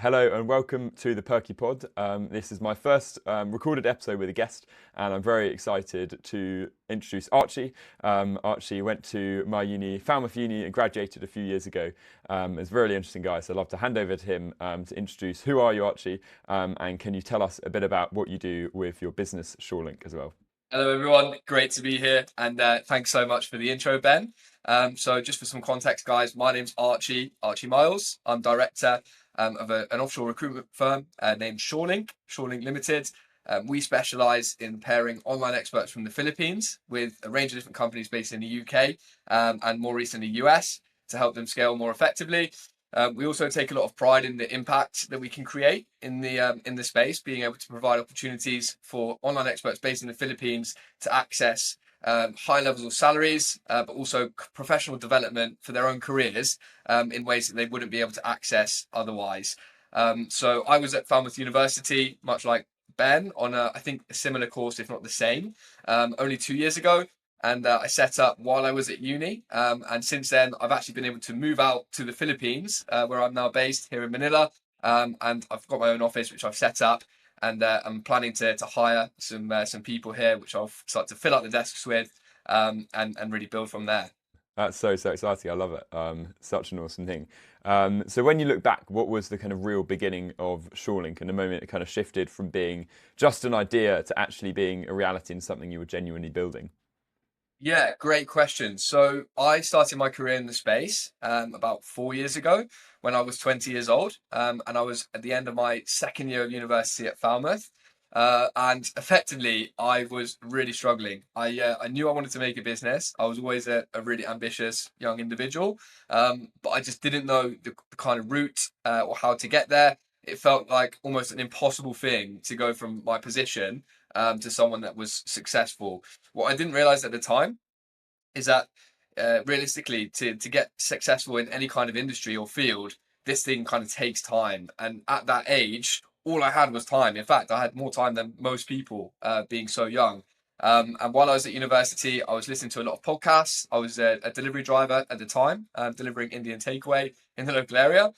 Hello and welcome to the Perky Pod. This is my first recorded episode with a guest, and I'm very excited to introduce Archie. Archie went to my uni, Falmouth Uni, and graduated a few years ago. He's a really interesting guy, so I'd love to hand over to him to introduce who are you, Archie, and can you tell us a bit about what you do with your business, ShoreLink, as well? Hello, everyone. Great to be here. And thanks so much for the intro, Ben. So just for some context, guys, my name's Archie Miles. I'm director of an offshore recruitment firm named ShoreLink Limited. We specialize in pairing online experts from the Philippines with a range of different companies based in the UK and more recently US to help them scale more effectively. We also take a lot of pride in the impact that we can create in the space, being able to provide opportunities for online experts based in the Philippines to access high levels of salaries, but also professional development for their own careers in ways that they wouldn't be able to access otherwise. So I was at Falmouth University, much like Ben, on I think a similar course, if not the same, only 2 years ago. And I set up while I was at uni. And since then, I've actually been able to move out to the Philippines, where I'm now based here in Manila. And I've got my own office, which I've set up. And I'm planning to hire some people here, which I'll start to fill up the desks with and really build from there. That's so exciting. I love it. Such an awesome thing. So when you look back, what was the kind of real beginning of ShoreLink and the moment it kind of shifted from being just an idea to actually being a reality and something you were genuinely building? Yeah, great question. So I started my career in the space about 4 years ago when I was 20 years old. And I was at the end of my second year of university at Falmouth. And effectively, I was really struggling. I knew I wanted to make a business. I was always a really ambitious young individual, but I just didn't know the kind of route or how to get there. It felt like almost an impossible thing to go from my position to someone that was successful. What I didn't realize at the time is that realistically, to get successful in any kind of industry or field, this thing kind of takes time. And at that age, all I had was time. In fact, I had more time than most people, being so young. And while I was at university, I was listening to a lot of podcasts. I was a delivery driver at the time, delivering Indian takeaway in the local area,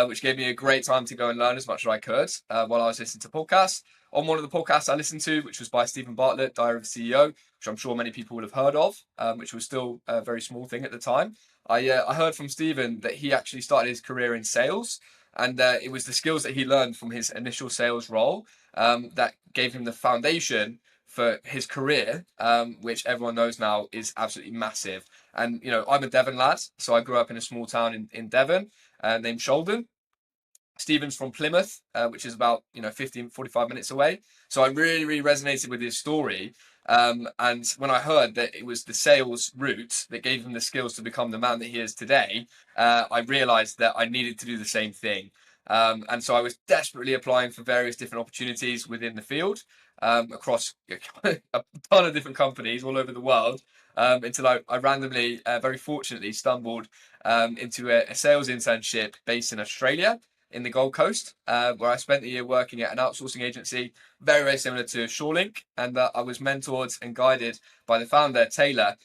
which gave me a great time to go and learn as much as I could while I was listening to podcasts. On one of the podcasts I listened to, which was by Stephen Bartlett, Diary of a CEO, which I'm sure many people will have heard of, which was still a very small thing at the time. I heard from Stephen that he actually started his career in sales, and it was the skills that he learned from his initial sales role that gave him the foundation for his career, which everyone knows now is absolutely massive. And I'm a Devon lad, so I grew up in a small town in Devon named Sholden. Stephen's from Plymouth, which is about 45 minutes away. So I really resonated with his story. And when I heard that it was the sales route that gave him the skills to become the man that he is today, I realized that I needed to do the same thing. And so I was desperately applying for various different opportunities within the field across a ton of different companies all over the world until I randomly, very fortunately, stumbled into a sales internship based in Australia in the Gold Coast, where I spent a year working at an outsourcing agency, very similar to ShoreLink. And I was mentored and guided by the founder, Taylor,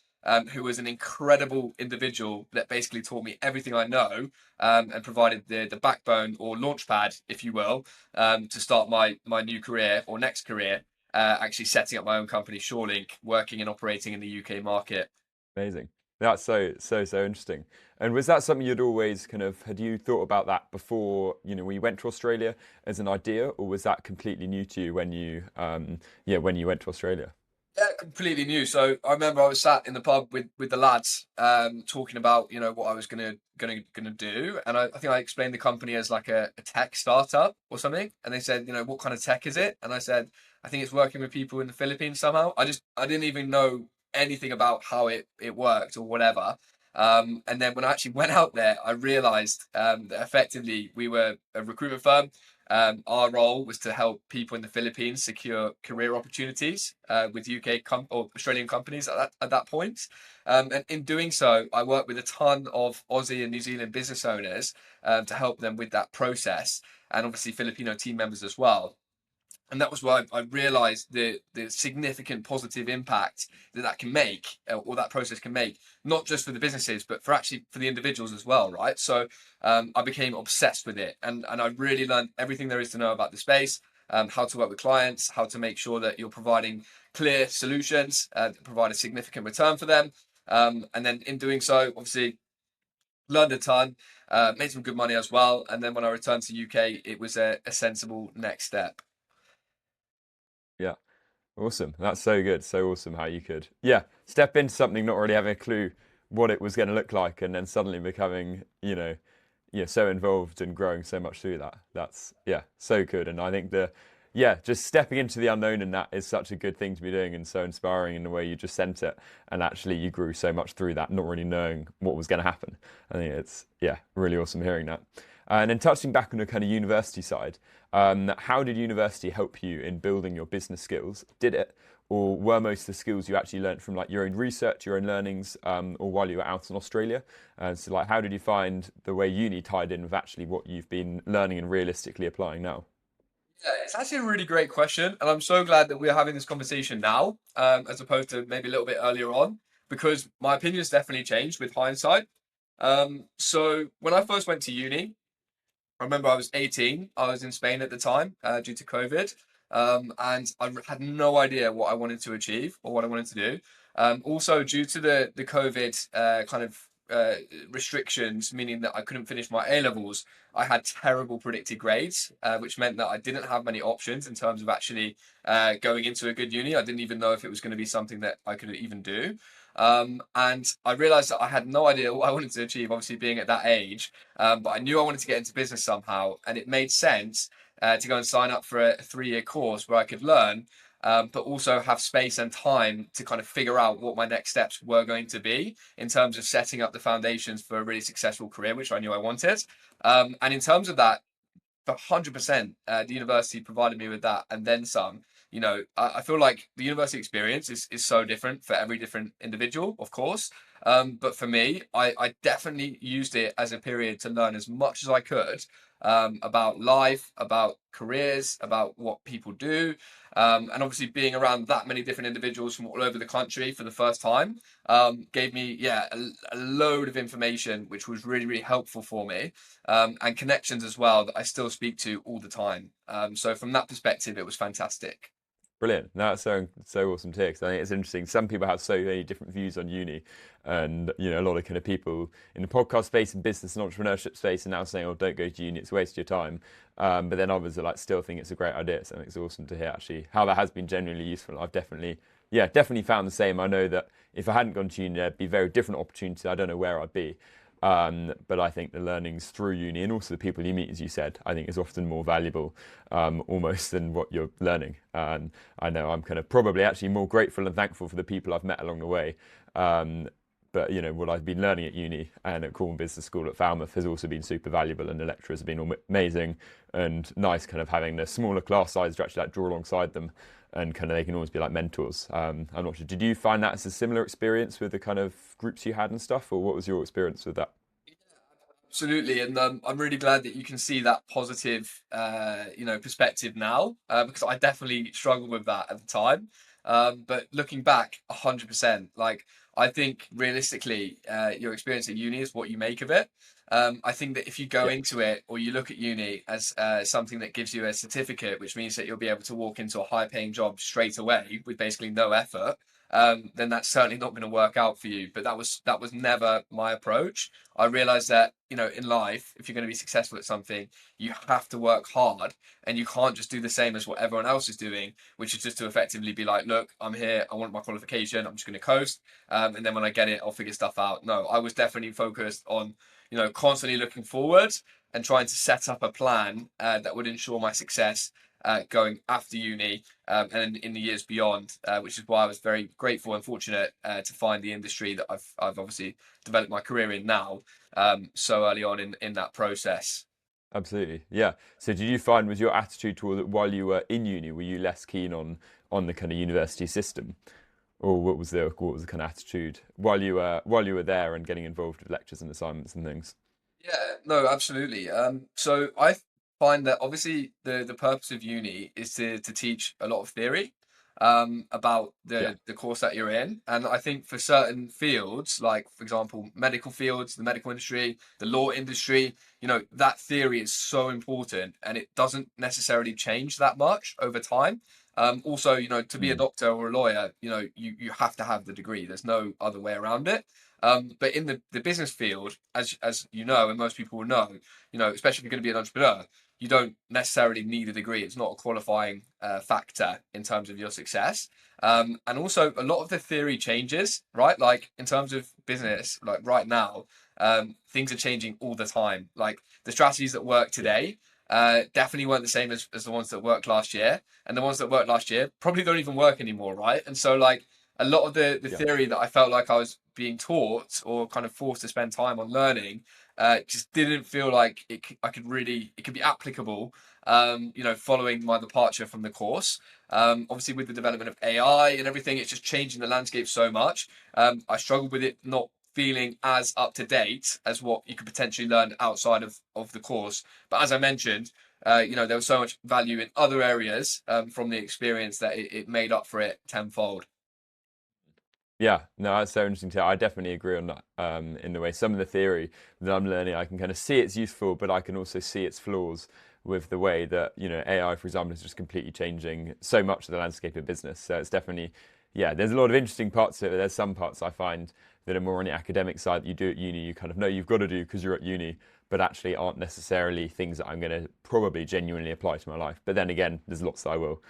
who was an incredible individual that basically taught me everything I know and provided the backbone or launchpad, if you will, to start my new career or next career, actually setting up my own company, ShoreLink, working and operating in the UK market. Amazing. That's so interesting. And was that something you'd always had you thought about that before, when you went to Australia as an idea, or was that completely new to you when when you went to Australia? Yeah, completely new. So I remember I was sat in the pub with the lads, talking about what I was gonna do, and I think I explained the company as like a tech startup or something, and they said, what kind of tech is it? And I said, I think it's working with people in the Philippines somehow. I didn't even know anything about how it worked or whatever. And then when I actually went out there, I realized that effectively we were a recruitment firm. Our role was to help people in the Philippines secure career opportunities with or Australian companies at that point. And in doing so, I worked with a ton of Aussie and New Zealand business owners to help them with that process, and obviously Filipino team members as well. And that was why I realized the significant positive impact that can make, or that process can make, not just for the businesses, but for actually for the individuals as well, right? So I became obsessed with it, and I really learned everything there is to know about the space, how to work with clients, how to make sure that you're providing clear solutions that provide a significant return for them. And then in doing so, obviously learned a ton, made some good money as well. And then when I returned to UK, it was a sensible next step. Yeah. Awesome. That's so good. So awesome how you could, yeah, step into something not really having a clue what it was going to look like, and then suddenly becoming, so involved and growing so much through that. That's, yeah, so good. And I think yeah, just stepping into the unknown in that is such a good thing to be doing, and so inspiring in the way you just sent it. And actually you grew so much through that, not really knowing what was going to happen. I think it's, yeah, really awesome hearing that. And then touching back on the kind of university side, how did university help you in building your business skills? Did it, or were most of the skills you actually learned from like your own research, your own learnings, or while you were out in Australia? So like, how did you find the way uni tied in with actually what you've been learning and realistically applying now? Yeah, it's actually a really great question, and I'm so glad that we're having this conversation now, as opposed to maybe a little bit earlier on, because my opinion has definitely changed with hindsight. So when I first went to uni, I remember I was 18. I was in Spain at the time, due to COVID, and had no idea what I wanted to achieve or what I wanted to do. Also, due to the COVID kind of restrictions, meaning that I couldn't finish my A levels, I had terrible predicted grades, which meant that I didn't have many options in terms of actually going into a good uni. I didn't even know if it was going to be something that I could even do. And I realized that I had no idea what I wanted to achieve, obviously being at that age. But I knew I wanted to get into business somehow, and it made sense to go and sign up for a 3-year course where I could learn, but also have space and time to kind of figure out what my next steps were going to be in terms of setting up the foundations for a really successful career, which I knew I wanted. And in terms of that, 100%, the university provided me with that and then some. I feel like the university experience is so different for every different individual, of course. But for me, I definitely used it as a period to learn as much as I could, about life, about careers, about what people do. And obviously, being around that many different individuals from all over the country for the first time, gave me, yeah, a load of information, which was really, really helpful for me, and connections as well that I still speak to all the time. So from that perspective, it was fantastic. Brilliant. No, that's so awesome to hear, 'cause I think it's interesting. Some people have so many different views on uni, and a lot of kind of people in the podcast space and business and entrepreneurship space are now saying, "Oh, don't go to uni; it's a waste of your time." But then others are like, still think it's a great idea. So I think it's awesome to hear actually how that has been genuinely useful. I've definitely, yeah, definitely found the same. I know that if I hadn't gone to uni, there'd be very different opportunities. I don't know where I'd be. But I think the learnings through uni and also the people you meet, as you said, I think is often more valuable, almost than what you're learning. And I know I'm kind of probably actually more grateful and thankful for the people I've met along the way. But what I've been learning at uni and at Cornwall Business School at Falmouth has also been super valuable, and the lecturers have been amazing and nice, kind of having the smaller class size to actually like draw alongside them, and kind of they can always be like mentors. I'm not sure. Did you find that as a similar experience with the kind of groups you had and stuff, or what was your experience with that? Absolutely, and I'm really glad that you can see that positive, perspective now, because I definitely struggled with that at the time. But looking back, 100%, like I think realistically, your experience at uni is what you make of it. I think that if you go Yeah. into it or you look at uni as something that gives you a certificate, which means that you'll be able to walk into a high-paying job straight away with basically no effort, then that's certainly not going to work out for you. But that was never my approach. I realized that, in life, if you're going to be successful at something, you have to work hard, and you can't just do the same as what everyone else is doing, which is just to effectively be like, look, I'm here, I want my qualification, I'm just going to coast. And then when I get it, I'll figure stuff out. No, I was definitely focused on, constantly looking forward and trying to set up a plan that would ensure my success going after uni, and in the years beyond, which is why I was very grateful and fortunate to find the industry that I've obviously developed my career in now, so early on in that process. Absolutely, yeah. So did you find was your attitude toward it while you were in uni, were you less keen on the kind of university system, or what was the kind of attitude while you were there and getting involved with lectures and assignments and things? Yeah, no, absolutely. So I find that obviously the purpose of uni is to teach a lot of theory about Yeah. the course that you're in. And I think for certain fields, like for example, medical fields, the medical industry, the law industry, that theory is so important and it doesn't necessarily change that much over time. Also, to be a Mm. doctor or a lawyer, you have to have the degree. There's no other way around it. But in the business field, as you know, and most people will know, especially if you're going to be an entrepreneur, you don't necessarily need a degree. It's not a qualifying factor in terms of your success. And also, a lot of the theory changes, right? Like in terms of business, like right now, things are changing all the time. Like the strategies that work Yeah. today definitely weren't the same as the ones that worked last year. And the ones that worked last year probably don't even work anymore, right? And so, like, a lot of the Yeah. theory that I felt like I was being taught or kind of forced to spend time on learning just didn't feel like it could be applicable, following my departure from the course. Obviously, with the development of AI and everything, it's just changing the landscape so much. I struggled with it not feeling as up to date as what you could potentially learn outside of the course. But as I mentioned, there was so much value in other areas from the experience that it made up for it tenfold. Yeah, no, that's so interesting too. I definitely agree on that. In the way some of the theory that I'm learning, I can kind of see it's useful, but I can also see its flaws with the way that AI, for example, is just completely changing so much of the landscape of business. So it's definitely, yeah, there's a lot of interesting parts to it. But there's some parts I find that are more on the academic side that you do at uni, you kind of know you've got to do because you're at uni, but actually aren't necessarily things that I'm going to probably genuinely apply to my life. But then again, there's lots that I will,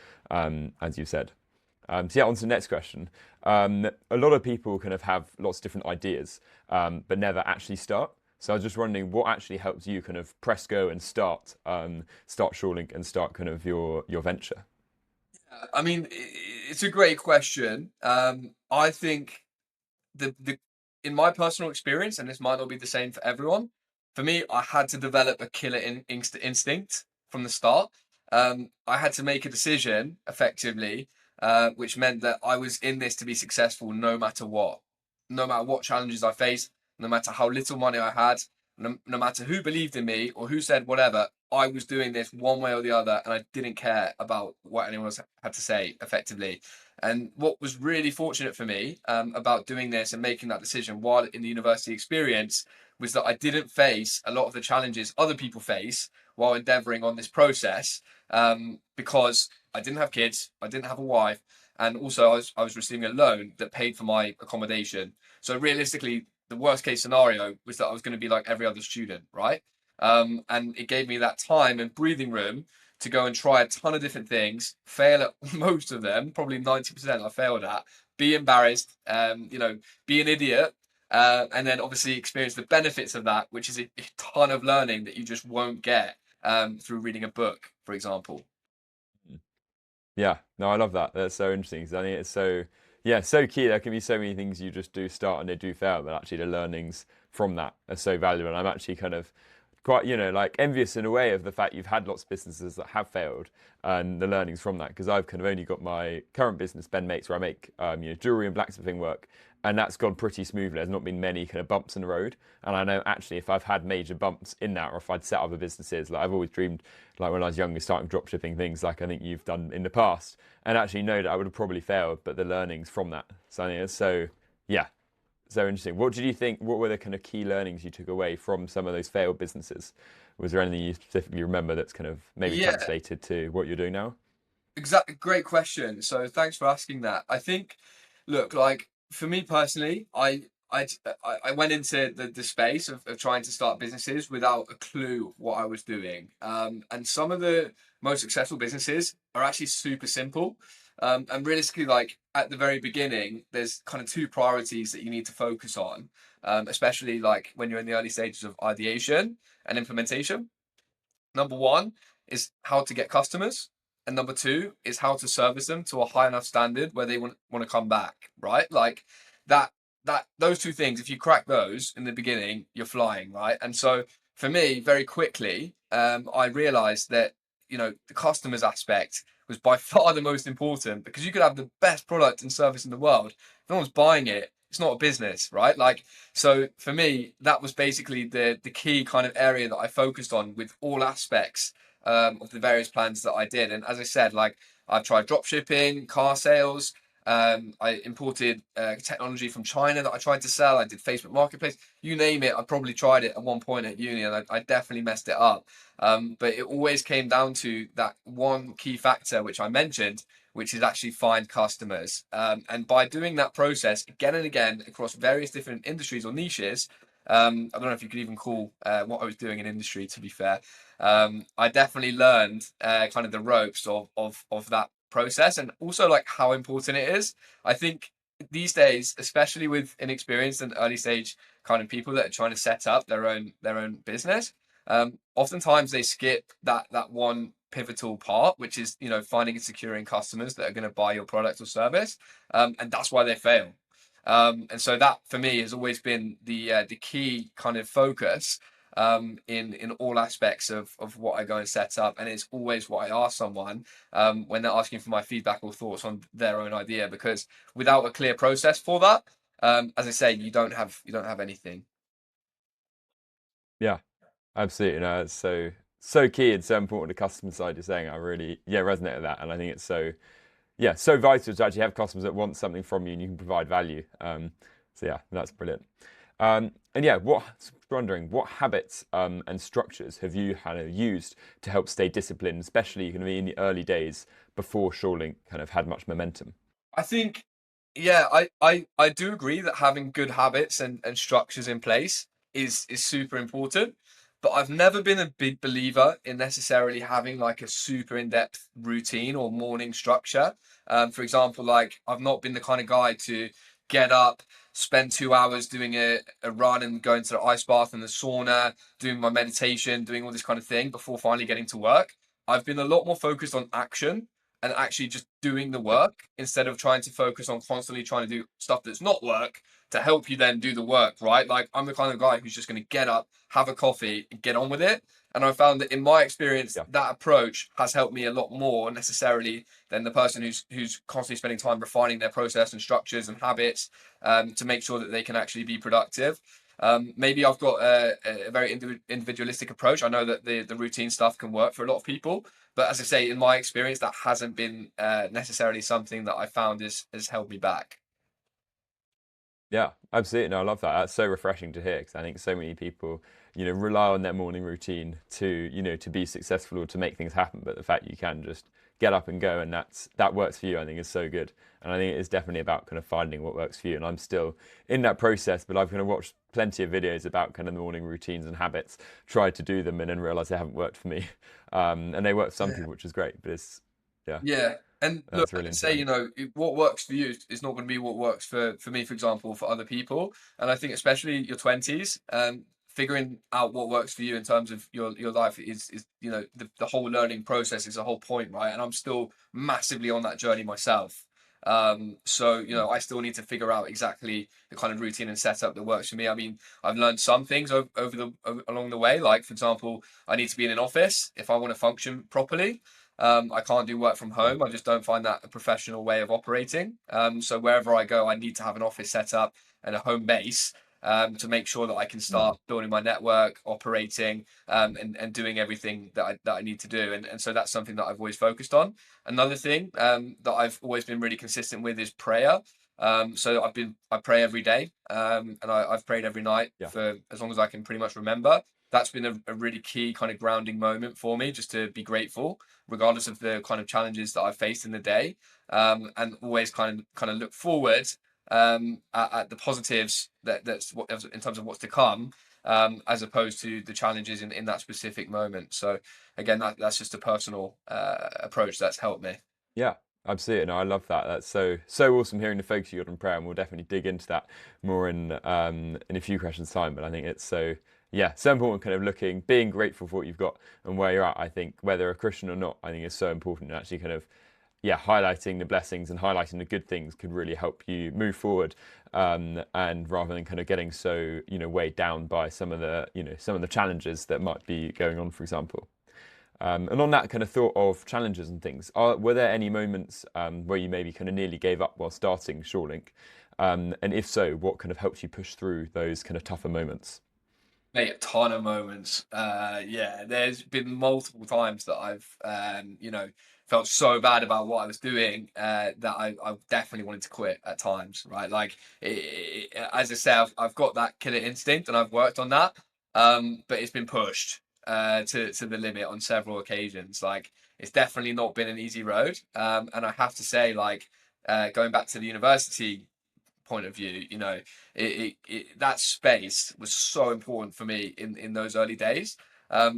as you said. So yeah, on to the next question. A lot of people kind of have lots of different ideas, but never actually start. So I was just wondering what actually helps you kind of press go and start ShoreLink and start kind of your venture. I mean, it's a great question. I think the in my personal experience, and this might not be the same for everyone, for me, I had to develop a killer instinct from the start. I had to make a decision effectively, which meant that I was in this to be successful no matter what challenges I faced, no matter how little money I had, no matter who believed in me or who said whatever. I was doing this one way or the other, and I didn't care about what anyone else had to say effectively. And what was really fortunate for me about doing this and making that decision while in the university experience was that I didn't face a lot of the challenges other people face while endeavoring on this process, because I didn't have kids, I didn't have a wife, and also I was receiving a loan that paid for my accommodation. So realistically, the worst case scenario was that I was going to be like every other student, right? And it gave me that time and breathing room to go and try a ton of different things, fail at most of them, probably 90% I failed at, be embarrassed, be an idiot, and then obviously experience the benefits of that, which is a ton of learning that you just won't get through reading a book, for example. Yeah, no, I love that. That's so interesting 'cause I think it's so, yeah, so key. There can be so many things you just do start and they do fail, but actually the learnings from that are so valuable. And I'm actually kind of quite, like envious in a way of the fact you've had lots of businesses that have failed and the learnings from that. Because I've kind of only got my current business, Ben Mates, where I make jewelry and blacksmithing work, and that's gone pretty smoothly. There's not been many kind of bumps in the road. And I know actually if I've had major bumps in that, or if I'd set other businesses, like I've always dreamed, like when I was younger, starting drop shipping things, like I think you've done in the past, and actually know that I would have probably failed, but the learnings from that. So I think it's so, yeah, so interesting. What did you think? What were the kind of key learnings you took away from some of those failed businesses? Was there anything you specifically remember that's kind of maybe Yeah, translated to what you're doing now? exactly. Great question. So thanks for asking that. I think, look, like for me personally, I went into the space of trying to start businesses without a clue what I was doing. And some of the most successful businesses are actually super simple. And realistically, like at the very beginning, there's kind of two priorities that you need to focus on, especially like when you're in the early stages of ideation and implementation. Number one is how to get customers, and number two is how to service them to a high enough standard where they want to come back, right? Like that those two things, if you crack those in the beginning, you're flying, right? And so for me, very quickly, I realized that the customers aspect was by far the most important, because you could have the best product and service in the world. If no one's buying it, it's not a business, right? Like, so for me, that was basically the key kind of area that I focused on with all aspects of the various plans that I did. And as I said, like I've tried drop shipping, car sales. I imported technology from China that I tried to sell. I did Facebook Marketplace. You name it, I probably tried it at one point at uni, and I definitely messed it up. But it always came down to that one key factor, which I mentioned, which is actually find customers. And by doing that process again and again across various different industries or niches, I don't know if you could even call what I was doing an industry, to be fair. I definitely learned kind of the ropes of that process, and also like how important it is. I think these days, especially with inexperienced and early stage kind of people that are trying to set up their own business, oftentimes they skip that one pivotal part, which is finding and securing customers that are going to buy your product or service, and that's why they fail. And so that for me has always been the key kind of focus in all aspects of what I go and set up, and it's always what I ask someone when they're asking for my feedback or thoughts on their own idea, because without a clear process for that, as I say, you don't have anything. Yeah, absolutely. No, it's so key and so important. The customer side you're saying, I really resonate with that, and I think it's so vital to actually have customers that want something from you and you can provide value. So yeah, that's brilliant. And yeah, wondering what habits and structures have you kind of used to help stay disciplined, especially kind of in the early days before ShoreLink kind of had much momentum? I think, yeah, I do agree that having good habits and structures in place is super important. But I've never been a big believer in necessarily having like a super in-depth routine or morning structure. For example, like I've not been the kind of guy to get up, spend 2 hours doing a run and going to the ice bath and the sauna, doing my meditation, doing all this kind of thing before finally getting to work. I've been a lot more focused on action and actually just doing the Yeah, work instead of trying to focus on constantly trying to do stuff that's not work to help you then do the work, right? Like I'm the kind of guy who's just going to get up, have a coffee, and get on with it. And I found that in my experience, yeah, that approach has helped me a lot more necessarily than the person who's constantly spending time refining their process and structures and habits to make sure that they can actually be productive. Maybe I've got a very individualistic approach. I know that the routine stuff can work for a lot of people, but as I say, in my experience, that hasn't been necessarily something that I found has held me back. yeah, absolutely. No, I love that. That's so refreshing to hear because I think so many people, rely on their morning routine to be successful or to make things happen. But the fact you can just get up and go and that works for you, I think is so good. And I think it is definitely about kind of finding what works for you. And I'm still in that process, but I've kind of watched plenty of videos about kind of the morning routines and habits, tried to do them and then realized they haven't worked for me. And they work for some Yeah. people, which is great, but yeah, Yeah. And look, that's I really can say, interesting. what works for you is not going to be what works for me, for example, for other people. And I think especially your 20s, figuring out what works for you in terms of your life is the whole learning process is the whole point, right? And I'm still massively on that journey myself. So Mm. I still need to figure out exactly the kind of routine and setup that works for me. I mean, I've learned some things along the way. Like for example, I need to be in an office if I want to function properly. I can't do work from Yeah. home. I just don't find that a professional way of operating. So wherever I go, I need to have an office set up and a home base to make sure that I can Mm. start building my network, operating, and doing everything that I need to do. And so that's something that I've always focused on. Another thing that I've always been really consistent with is prayer. So I pray every day, and I've prayed every night Yeah. for as long as I can pretty much remember. That's been a really key kind of grounding moment for me, just to be grateful regardless of the kind of challenges that I've faced in the day, and always kind of look forward at the positives that's what in terms of what's to come, as opposed to the challenges in that specific moment. So again, that's just a personal approach that's helped me. Yeah, absolutely. No, I love that. That's so awesome hearing the focus you got on prayer, and we'll definitely dig into that more in a few questions time. But I think it's so important kind of being grateful for what you've got and where you're at. I think whether a Christian or not, I think is so important, and actually kind of highlighting the blessings and highlighting the good things could really help you move forward. And rather than kind of getting so weighed down by some of the challenges that might be going on, for example. And on that kind of thought of challenges and things, were there any moments where you maybe kind of nearly gave up while starting ShoreLink? And if so, what kind of helped you push through those kind of tougher moments? Mate, a ton of moments. Yeah, there's been multiple times that I've, felt so bad about what I was doing that I definitely wanted to quit at times, right? Like, as I say, I've got that killer instinct and I've worked on that, but it's been pushed to the limit on several occasions. Like, it's definitely not been an easy road. And I have to say, like, going back to the university point of view, that space was so important for me in those early days.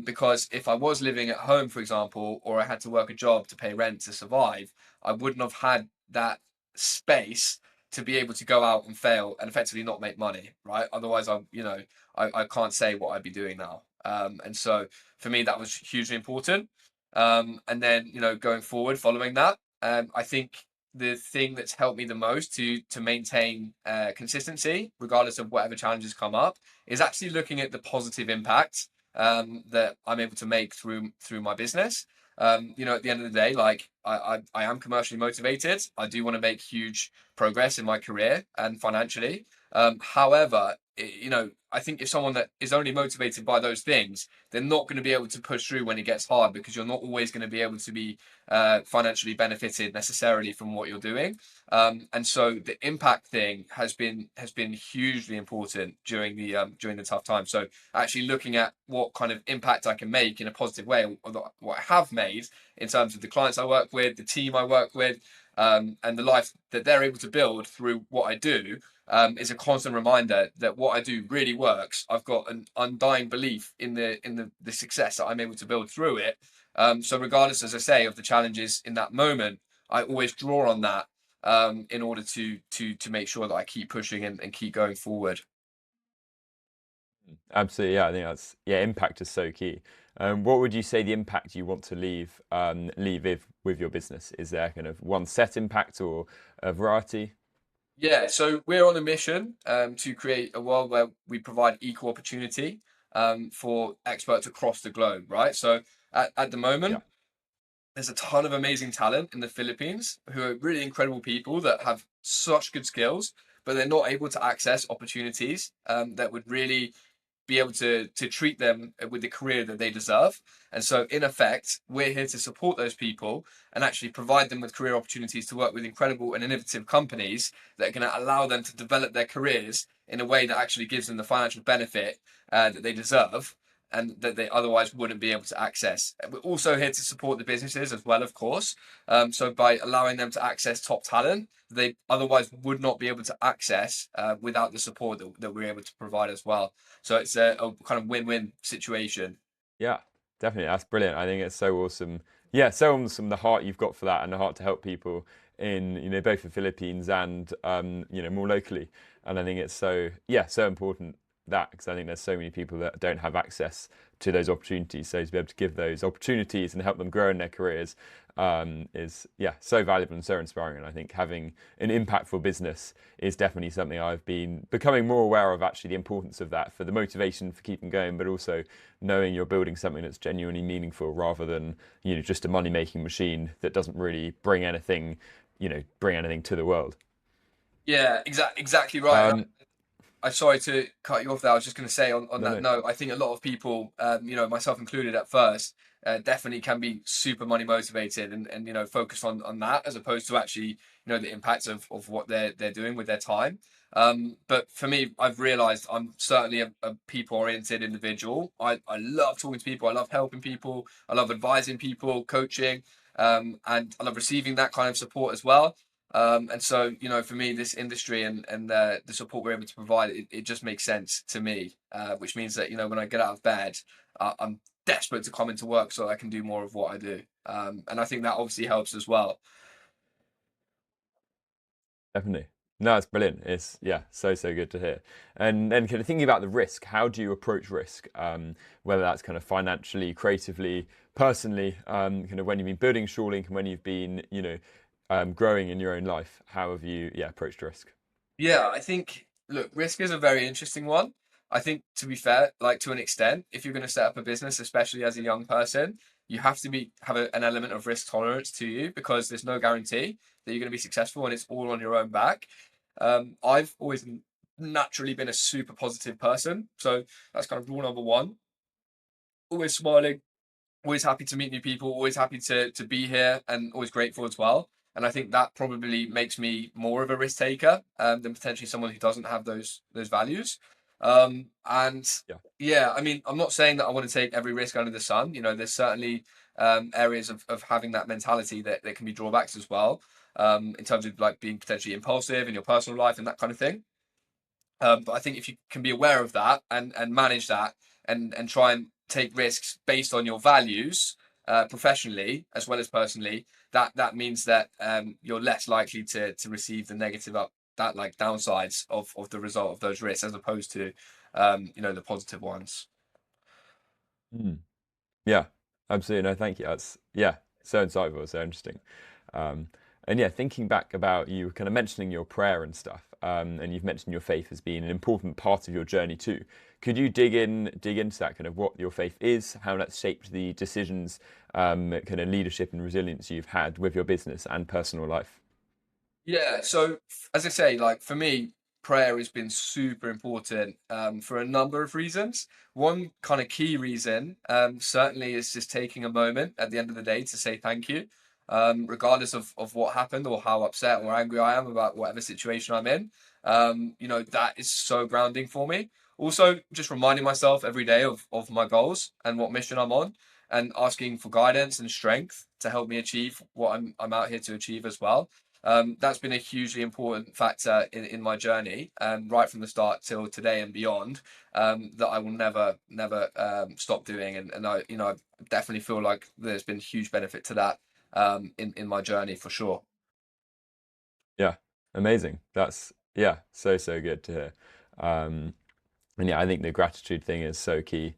Because if I was living at home, for example, or I had to work a job to pay rent to survive, I wouldn't have had that space to be able to go out and fail and effectively not make money, right? Otherwise, I can't say what I'd be doing now. And so for me, that was hugely important. And then, going forward, following that, I think the thing that's helped me the most to maintain consistency, regardless of whatever challenges come up, is actually looking at the positive impact that I'm able to make through my business. At the end of the day, like I am commercially motivated. I do want to make huge progress in my career and financially. However, I think if someone that is only motivated by those things, they're not going to be able to push through when it gets hard because you're not always going to be able to be financially benefited necessarily from what you're doing. And so the impact thing has been hugely important during the tough time. So actually looking at what kind of impact I can make in a positive way, or what I have made in terms of the clients I work with, the team I work with, and the life that they're able to build through what I do. Is a constant reminder that what I do really works. I've got an undying belief in the success that I'm able to build through it. So regardless, as I say, of the challenges in that moment, I always draw on that in order to make sure that I keep pushing and keep going forward. Absolutely, yeah. I think impact is so key. What would you say the impact you want to leave with your business? Is there kind of one set impact or a variety? Yeah, so we're on a mission to create a world where we provide equal opportunity for experts across the globe, right? So at the Yeah. moment, there's a ton of amazing talent in the Philippines who are really incredible people that have such good skills, but they're not able to access opportunities that would really be able to treat them with the career that they deserve. And so, in effect, we're here to support those people and actually provide them with career opportunities to work with incredible and innovative companies that are going to allow them to develop their careers in a way that actually gives them the financial benefit that they deserve and that they otherwise wouldn't be able to access. We're also here to support the businesses as well, of course. So by allowing them to access top talent, they otherwise would not be able to access without the support that we're able to provide as well. So it's a kind of win-win situation. Yeah, definitely. That's brilliant. I think it's so awesome. Yeah, so awesome the heart you've got for that and the heart to help people in, both the Philippines and, more locally. And I think it's so important that because I think there's so many people that don't have access to those opportunities. So to be able to give those opportunities and help them grow in their careers is so valuable and so inspiring. And I think having an impactful business is definitely something I've been becoming more aware of. Actually, the importance of that for the motivation for keeping going, but also knowing you're building something that's genuinely meaningful rather than just a money making machine that doesn't really bring anything to the world. Yeah, exactly right. And Um, I'm sorry to cut you off there. I was just going to say on no, that no, note, I think a lot of people, myself included at first, definitely can be super money motivated and focused on that as opposed to actually, the impacts of what they're doing with their time. But for me, I've realized I'm certainly a people oriented individual. I love talking to people. I love helping people. I love advising people, coaching, and I love receiving that kind of support as well. And so, for me, this industry and the support we're able to provide, it just makes sense to me, which means that, when I get out of bed, I'm desperate to come into work so I can do more of what I do. And I think that obviously helps as well. definitely. No, it's brilliant. It's so good to hear. And then kind of thinking about the risk, how do you approach risk? Whether that's kind of financially, creatively, personally, kind of when you've been building ShoreLink and when you've been, growing in your own life, how have you, approached risk? Yeah, I think, look, risk is a very interesting one. I think, to be fair, like to an extent, if you're going to set up a business, especially as a young person, you have to have an element of risk tolerance to you because there's no guarantee that you're going to be successful and it's all on your own back. I've always naturally been a super positive person. So that's kind of rule number one. Always smiling, always happy to meet new people, always happy to be here, and always grateful as well. And I think that probably makes me more of a risk taker than potentially someone who doesn't have those values. And Yeah. yeah, I mean, I'm not saying that I want to take every risk under the sun. You know, there's certainly areas of having that mentality that can be drawbacks as well, in terms of like being potentially impulsive in your personal life and that kind of thing. But I think if you can be aware of that and manage that and try and take risks based on your values, professionally as well as personally, that means that you're less likely to receive the negative that like downsides of the result of those risks as opposed to the positive ones. Mm. Yeah, absolutely. No, thank you. That's yeah, so insightful, so interesting. Um, and yeah, thinking back about you kind of mentioning your prayer and stuff, and you've mentioned your faith as being an important part of your journey too. Could you dig into that kind of what your faith is, how that's shaped the decisions, kind of leadership and resilience you've had with your business and personal life? Yeah, so as I say, like for me, prayer has been super important for a number of reasons. One kind of key reason, certainly, is just taking a moment at the end of the day to say thank you, regardless of what happened or how upset or angry I am about whatever situation I'm in. That is so grounding for me. Also, just reminding myself every day of my goals and what mission I'm on, and asking for guidance and strength to help me achieve what I'm out here to achieve as well. That's been a hugely important factor in my journey, right from the start till today and beyond. That I will never stop doing, and I definitely feel like there's been huge benefit to that in my journey for sure. Yeah, amazing. That's yeah, so good to hear. Um, And yeah, I think the gratitude thing is so key.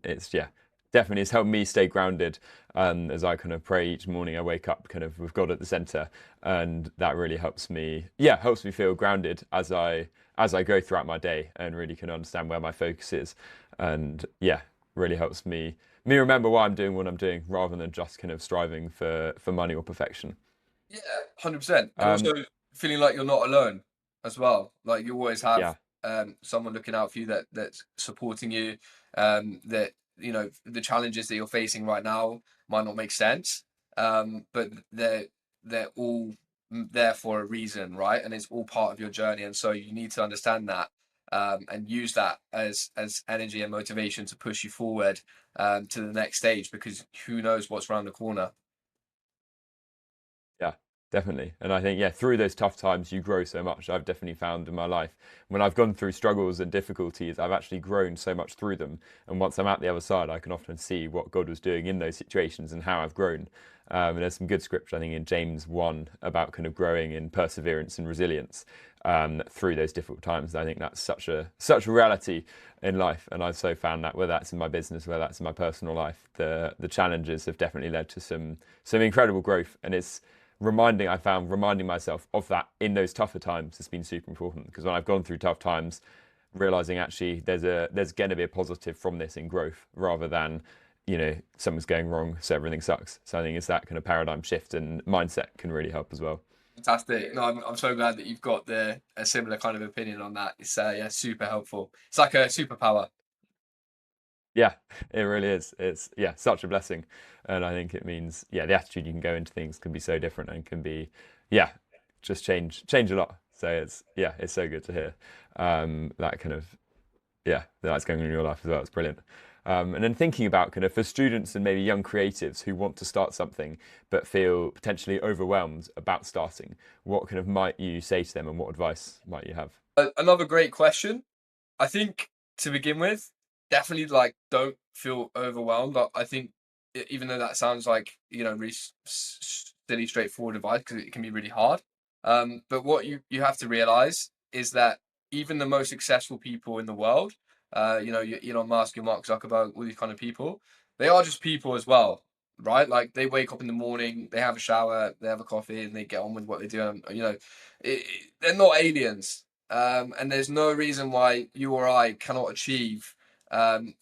It's yeah, definitely it's helped me stay grounded. As I kind of pray each morning, I wake up kind of with God at the center, and that really helps me. Yeah, helps me feel grounded as I go throughout my day and really can understand where my focus is. And yeah, really helps me remember why I'm doing what I'm doing rather than just kind of striving for money or perfection. Yeah, 100%. And also Um, feeling like you're not alone as well. Like you always have yeah, someone looking out for you that's supporting you. That the challenges that you're facing right now might not make sense, but they're all there for a reason, right? And it's all part of your journey, and so you need to understand that. And use that as energy and motivation to push you forward to the next stage because who knows what's around the corner. yeah, definitely. And I think, yeah, through those tough times, you grow so much. I've definitely found in my life when I've gone through struggles and difficulties, I've actually grown so much through them. And once I'm at the other side, I can often see what God was doing in those situations and how I've grown. And there's some good scripture, I think, in James 1 about kind of growing in perseverance and resilience through those difficult times. And I think that's such a reality in life. And I've so found that whether that's in my business, whether that's in my personal life, the challenges have definitely led to some incredible growth. And it's reminding myself of that in those tougher times has been super important because when I've gone through tough times, realizing actually there's going to be a positive from this in growth rather than something's going wrong so everything sucks. So I think it's that kind of paradigm shift and mindset can really help as well. Fantastic. No, I'm so glad that you've got a similar kind of opinion on that. It's yeah, super helpful. It's like a superpower. Yeah, it really is. It's yeah, such a blessing, and I think it means yeah, the attitude you can go into things can be so different and can be yeah, just change a lot. So it's yeah, it's so good to hear that kind of yeah, that's going on in your life as well. It's brilliant. And then thinking about kind of for students and maybe young creatives who want to start something but feel potentially overwhelmed about starting, what kind of might you say to them and what advice might you have? Another great question. I think to begin with, definitely like don't feel overwhelmed. I think even though that sounds like really silly, straightforward advice because it can be really hard. But what you have to realize is that even the most successful people in the world, your Elon Musk, your Mark Zuckerberg, all these kind of people, they are just people as well, right? Like they wake up in the morning, they have a shower, they have a coffee, and they get on with what they do. And, they're not aliens, and there's no reason why you or I cannot achieve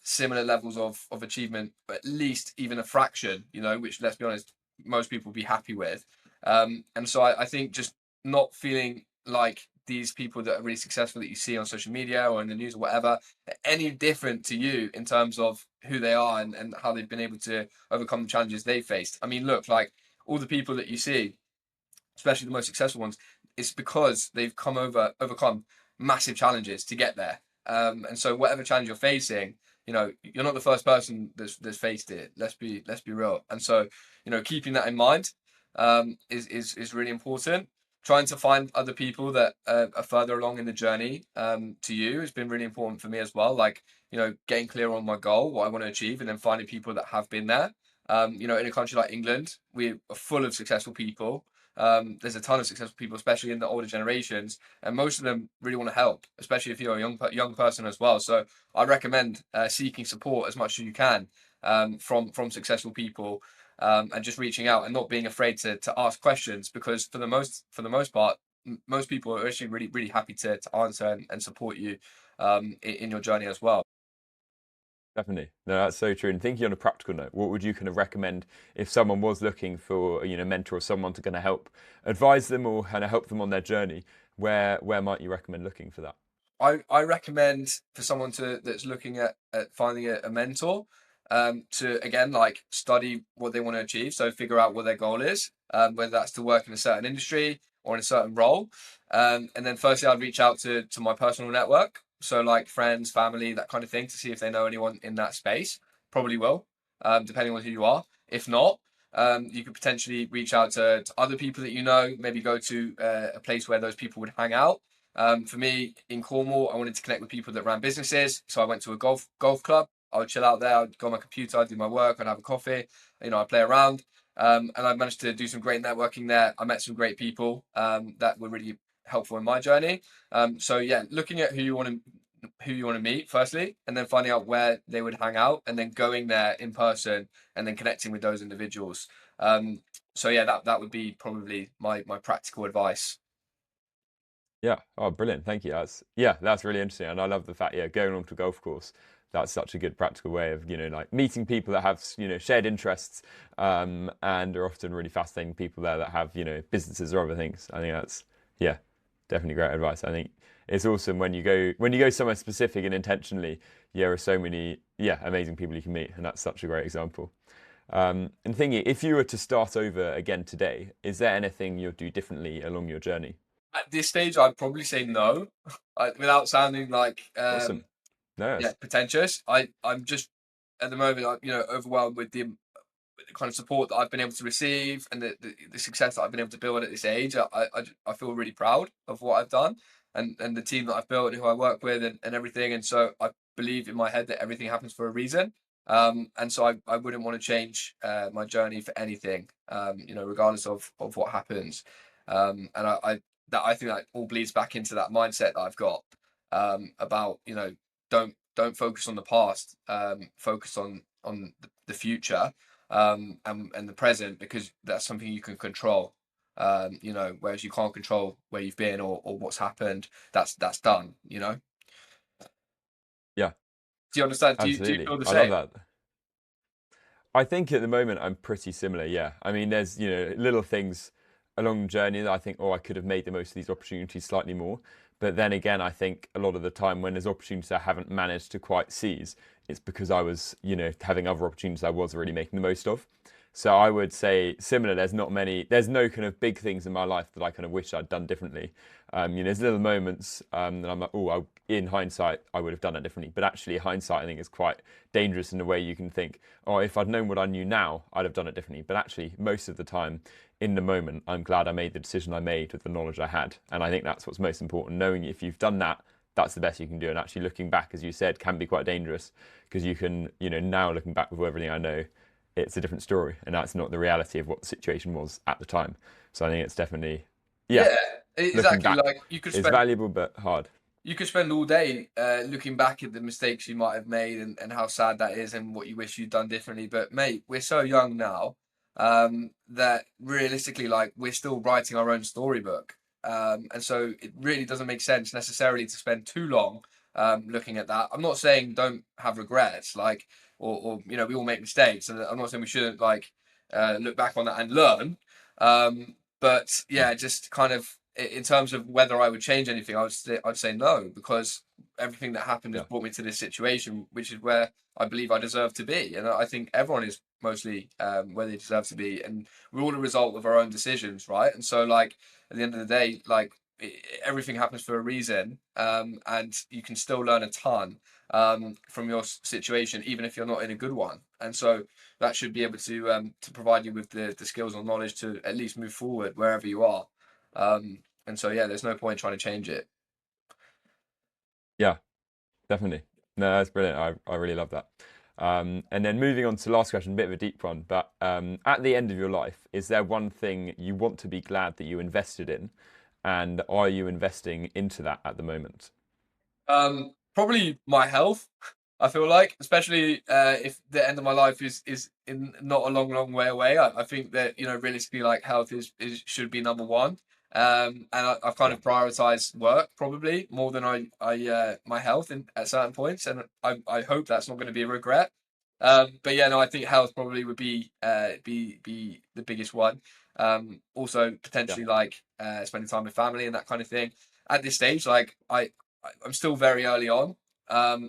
similar levels of achievement, at least even a fraction, which let's be honest, most people would be happy with. And so I think just not feeling like these people that are really successful that you see on social media or in the news or whatever, any different to you in terms of who they are and how they've been able to overcome the challenges they faced? I mean, look, like all the people that you see, especially the most successful ones, it's because they've overcome massive challenges to get there. And so whatever challenge you're facing, you're not the first person that's faced it. Let's be real. And so, keeping that in mind is really important. Trying to find other people that are further along in the journey to you has been really important for me as well. Like, getting clear on my goal, what I want to achieve, and then finding people that have been there. In a country like England, we are full of successful people. There's a ton of successful people, especially in the older generations, and most of them really want to help, especially if you're a young person as well. So I recommend seeking support as much as you can from successful people, and just reaching out and not being afraid to ask questions, because for the most part, most people are actually really really happy to answer and support you in your journey as well. Definitely. No, that's so true. And thinking on a practical note, what would you kind of recommend if someone was looking for, mentor or someone to kind of help advise them or kind of help them on their journey? Where might you recommend looking for that? I recommend for someone that's looking at finding a mentor, to again like study what they want to achieve. So figure out what their goal is, whether that's to work in a certain industry or in a certain role. And then firstly, I'd reach out to my personal network. So like friends, family, that kind of thing, to see if they know anyone in that space. Probably will, depending on who you are. If not, you could potentially reach out to other people that you know, maybe go to a place where those people would hang out. For me in Cornwall, I wanted to connect with people that ran businesses, so I went to a golf club. I would chill out there. I'd go on my computer, I'd do my work, I'd have a coffee, I'd play around, and I managed to do some great networking there. I met some great people that were really helpful in my journey. So yeah, looking at who you want to meet firstly, and then finding out where they would hang out, and then going there in person, and then connecting with those individuals. So yeah, that would be probably my practical advice. Yeah. Oh, brilliant. Thank you. That's really interesting. And I love the fact, going along to a golf course, that's such a good practical way of, like meeting people that have, shared interests, and are often really fascinating people there that have, businesses or other things. I think that's, yeah, definitely great advice. I think it's awesome when you go somewhere specific and intentionally, there are so many, amazing people you can meet. And that's such a great example. And thinking, if you were to start over again today, is there anything you'll do differently along your journey? At this stage, I'd probably say no, without sounding like Awesome. No, pretentious. I'm just at the moment, overwhelmed with the kind of support that I've been able to receive, and the success that I've been able to build at this age. I feel really proud of what I've done, and the team that I've built and who I work with, and everything. And so I believe in my head that everything happens for a reason. And so I wouldn't want to change my journey for anything, regardless of what happens. And I think that all bleeds back into that mindset that I've got, about don't focus on the past, focus on the future, and the present, because that's something you can control. Whereas you can't control where you've been or what's happened. That's done. yeah, Do you understand? Do you absolutely. feel the I love same? that. I think at the moment I'm pretty similar. Yeah. I mean, there's, little things along the journey that I think, oh, I could have made the most of these opportunities slightly more. But then again, I think a lot of the time when there's opportunities I haven't managed to quite seize, it's because I was, having other opportunities I was really making the most of. So I would say similar. There's no kind of big things in my life that I kind of wish I'd done differently. There's little moments that I'm like, oh, in hindsight, I would have done it differently. But actually, hindsight, I think, is quite dangerous in the way you can think, oh, if I'd known what I knew now, I'd have done it differently. But actually, most of the time, in the moment, I'm glad I made the decision I made with the knowledge I had. And I think that's what's most important. Knowing if you've done that, that's the best you can do. And actually looking back, as you said, can be quite dangerous, because you can, now looking back with everything I know, it's a different story. And that's not the reality of what the situation was at the time. So I think it's definitely, Yeah, looking exactly. back Like is valuable, but hard. you could spend all day looking back at the mistakes you might have made, and how sad that is, and what you wish you'd done differently. But mate, we're so young now, that realistically, like, we're still writing our own storybook. And so it really doesn't make sense necessarily to spend too long looking at that. I'm not saying don't have regrets, like, or we all make mistakes, and I'm not saying we shouldn't like look back on that and learn. But yeah, just kind of in terms of whether I would change anything, I'd say no, because everything that happened has Yeah. brought me to this situation, which is where I believe I deserve to be. And I think everyone is mostly where they deserve to be, and we're all a result of our own decisions, right? And so, like, at the end of the day, like, everything happens for a reason, and you can still learn a ton from your situation, even if you're not in a good one. And so that should be able to provide you with the skills or knowledge to at least move forward wherever you are. And so, yeah, there's no point trying to change it. Yeah, definitely. No, that's brilliant. I really love that. And then moving on to the last question, a bit of a deep one, but at the end of your life, is there one thing you want to be glad that you invested in? And are you investing into that at the moment? Probably my health. I feel like, especially if the end of my life is in not a long way away. I think that, realistically, like, health is should be number one. And I've kind Yeah, of prioritized work probably more than I my health in at certain points, and I hope that's not going to be a regret. But yeah, no, I think health probably would be the biggest one. Also yeah, potentially, like, spending time with family and that kind of thing. At this stage, like, I'm still very early on,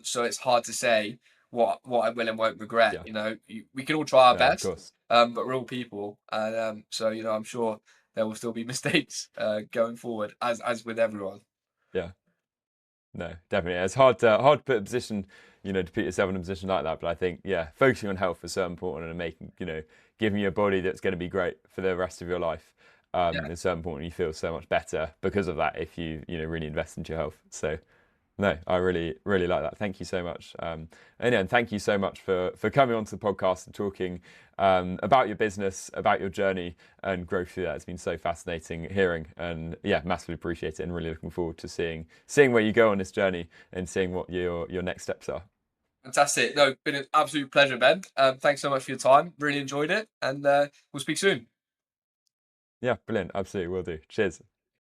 so it's hard to say what I will and won't regret. yeah, We can all try our yeah, of best, course. but we're all people, and so, I'm sure there will still be mistakes going forward, as with everyone. Yeah. No, definitely. It's hard to put a position, to put yourself in a position like that. But I think, yeah, focusing on health is so important and making, giving you a body that's going to be great for the rest of your life. Yeah, Is so important. You feel so much better because of that if you, really invest into your health. So, no, I really, really like that. Thank you so much. And thank you so much for coming onto the podcast and talking about your business, about your journey and growth through that. It's been so fascinating hearing, and yeah, massively appreciate it, and really looking forward to seeing where you go on this journey and seeing what your next steps are. fantastic. No, been an absolute pleasure, Ben. Thanks so much for your time. Really enjoyed it, and we'll speak soon. Yeah, brilliant. Absolutely, will do. Cheers.